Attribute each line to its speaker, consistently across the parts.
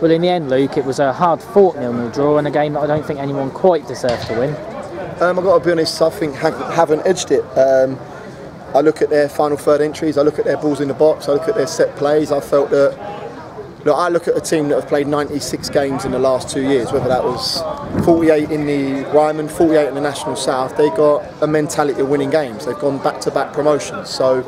Speaker 1: Well, in the end, Luke, it was a hard-fought 0-0 draw and a game that I don't think anyone quite deserved to win.
Speaker 2: I've got to be honest, I think Havant edged it. I look at their final third entries, I look at their balls in the box, I look at their set plays. I felt that, look, I look at a team that have played 96 games in the last 2 years, whether that was 48 in the Ryman, 48 in the National South. They got a mentality of winning games. They've gone back-to-back promotions. So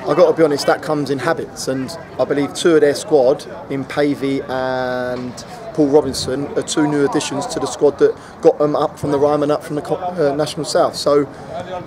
Speaker 2: I've got to be honest, that comes in habits, and I believe 2 of their squad, in Pavey and Paul Robinson, are 2 new additions to the squad that got them up from the Ryman, up from the National South. So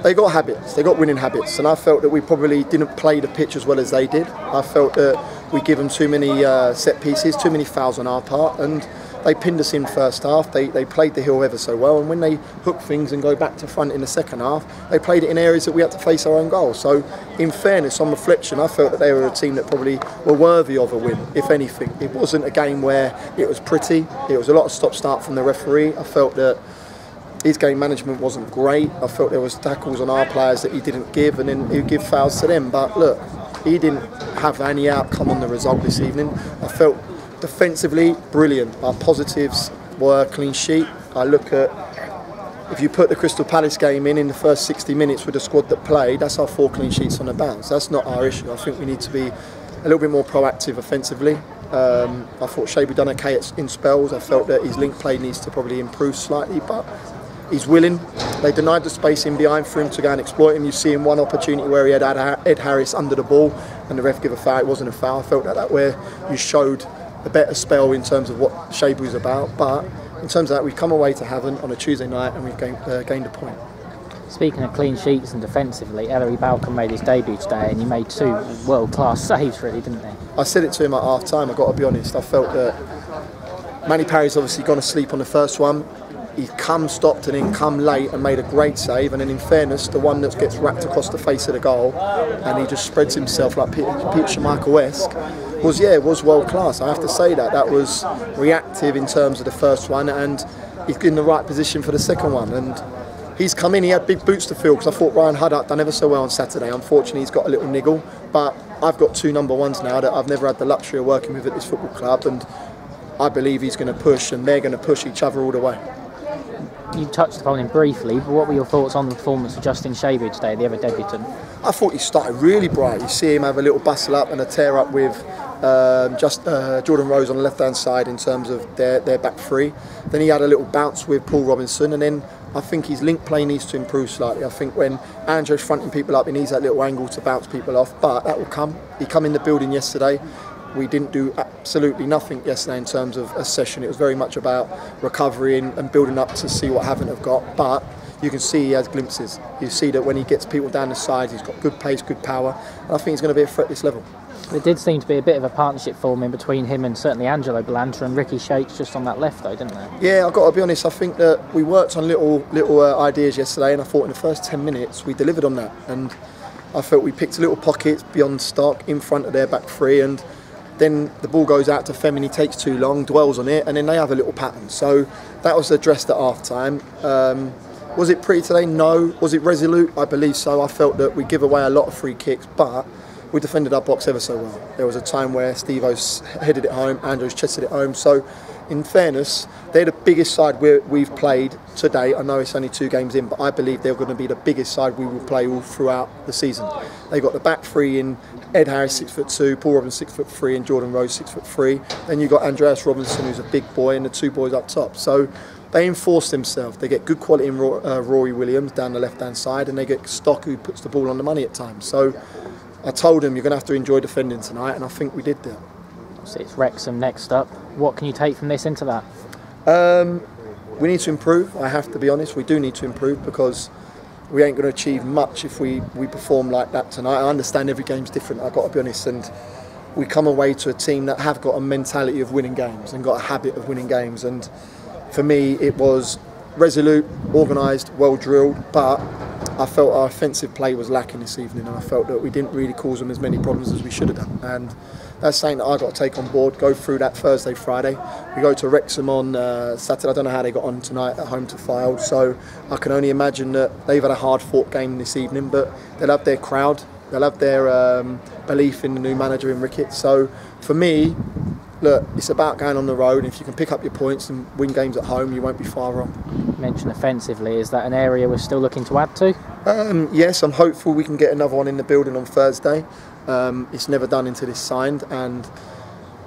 Speaker 2: they got habits, they got winning habits, and I felt that we probably didn't play the pitch as well as they did. I felt that we give them too many set pieces, too many fouls on our part, and they pinned us in first half. They played the hill ever so well, and when they hook things and go back to front in the second half, they played it in areas that we had to face our own goal. So in fairness, on reflection, I felt that they were a team that probably were worthy of a win, if anything. It wasn't a game where it was pretty. It was a lot of stop-start from the referee. I felt that his game management wasn't great. I felt there was tackles on our players that he didn't give, and then he'd give fouls to them. But look, he didn't have any outcome on the result this evening. I felt defensively brilliant. Our positives were clean sheet. I look at, if you put the Crystal Palace game in the first 60 minutes with the squad that played, that's our 4 clean sheets on the bounce. That's not our issue. I think we need to be a little bit more proactive offensively. I thought Shabu done okay in spells. I felt that his link play needs to probably improve slightly, but he's willing. They denied the space in behind for him to go and exploit him. You see in one opportunity where he had Ed Harris under the ball and the ref gave a foul. It wasn't a foul. I felt that where you showed a better spell in terms of what Shabu's about. But in terms of that, we've come away to Havant on a Tuesday night and we've gained a point.
Speaker 1: Speaking of clean sheets and defensively, Ellery Balcom made his debut today and he made 2 world-class saves, really, didn't he? I
Speaker 2: said it to him at half-time, I've got to be honest. I felt that Manny Parry's obviously gone to sleep on the first one. He stopped and then come late and made a great save, and then in fairness, the one that gets wrapped across the face of the goal and he just spreads himself like Peter Schmeichel-esque was world class. I have to say that was reactive in terms of the first one, and he's in the right position for the second one. And he's come in, he had big boots to fill, because I thought Ryan Huddart done ever so well on Saturday. Unfortunately, he's got a little niggle, but I've got 2 number 1s now that I've never had the luxury of working with at this football club, and I believe he's going to push and they're going to push each other all the way.
Speaker 1: You touched upon him briefly, but what were your thoughts on the performance of Justin Shabu today, the other debutant?
Speaker 2: I thought he started really bright. You see him have a little bustle up and a tear up with Jordan Rose on the left-hand side in terms of their back 3. Then he had a little bounce with Paul Robinson, and then I think his link play needs to improve slightly. I think when Andrew's fronting people up, he needs that little angle to bounce people off, but that will come. He come in the building yesterday. We didn't do absolutely nothing yesterday in terms of a session. It was very much about recovery and building up to see what Havant have got. But you can see he has glimpses. You see that when he gets people down the sides, he's got good pace, good power. And I think he's going to be a threat at this level.
Speaker 1: It did seem to be a bit of a partnership forming between him and certainly Angelo Balanta and Ricky Shakes just on that left, though, didn't they?
Speaker 2: Yeah, I've got to be honest. I think that we worked on little ideas yesterday, and I thought in the first 10 minutes we delivered on that. And I felt we picked little pockets beyond stock in front of their back 3, and then the ball goes out to Fem and he takes too long, dwells on it, and then they have a little pattern. So that was addressed at half time. Was it pretty today? No. Was it resolute? I believe so. I felt that we give away a lot of free kicks, but we defended our box ever so well. There was a time where Steve-O's headed it home, Andrews chested it home. So in fairness, they're the biggest side we've played today. I know it's only 2 games in, but I believe they're going to be the biggest side we will play all throughout the season. They've got the back 3 in Ed Harris 6'2", Paul Robinson 6'3", and Jordan Rose 6'3". Then you've got Andreas Robinson, who's a big boy, and the 2 boys up top. So they enforce themselves. They get good quality in Rory Williams down the left-hand side, and they get Stock, who puts the ball on the money at times. So I told them, you're going to have to enjoy defending tonight, and I think we did that.
Speaker 1: So it's Wrexham next up. What can you take from this into that?
Speaker 2: We need to improve. I have to be honest. We do need to improve, because we ain't going to achieve much if we perform like that tonight. I understand every game's different, I've got to be honest, and we come away to a team that have got a mentality of winning games and got a habit of winning games. And for me, it was resolute, organised, well drilled, but I felt our offensive play was lacking this evening, and I felt that we didn't really cause them as many problems as we should have done. And that's something that I've got to take on board, go through that Thursday, Friday. We go to Wrexham on Saturday. I don't know how they got on tonight at home to Fylde, so I can only imagine that they've had a hard-fought game this evening, but they'll have their crowd, they'll have their belief in the new manager in Ricketts. So for me, look, it's about going on the road. If you can pick up your points and win games at home, you won't be far wrong.
Speaker 1: You mentioned offensively, is that an area we're still looking to add to?
Speaker 2: Yes, I'm hopeful we can get another one in the building on Thursday. It's never done until it's signed, and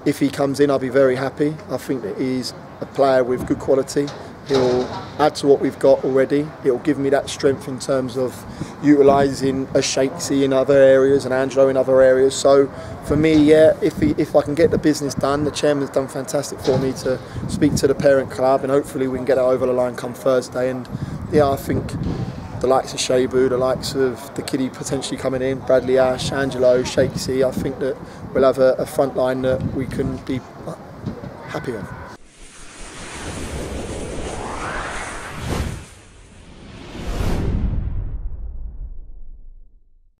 Speaker 2: if he comes in, I'll be very happy. I think that he's a player with good quality. He'll add to what we've got already. It'll give me that strength in terms of utilising a Shakesy in other areas and Angelo in other areas. So for me, yeah, if I can get the business done, the chairman's done fantastic for me to speak to the parent club, and hopefully we can get it over the line come Thursday. And yeah, I think the likes of Shebu, the likes of the kiddie potentially coming in, Bradley Ash, Angelo, Shakesy, I think that we'll have a front line that we can be happy with.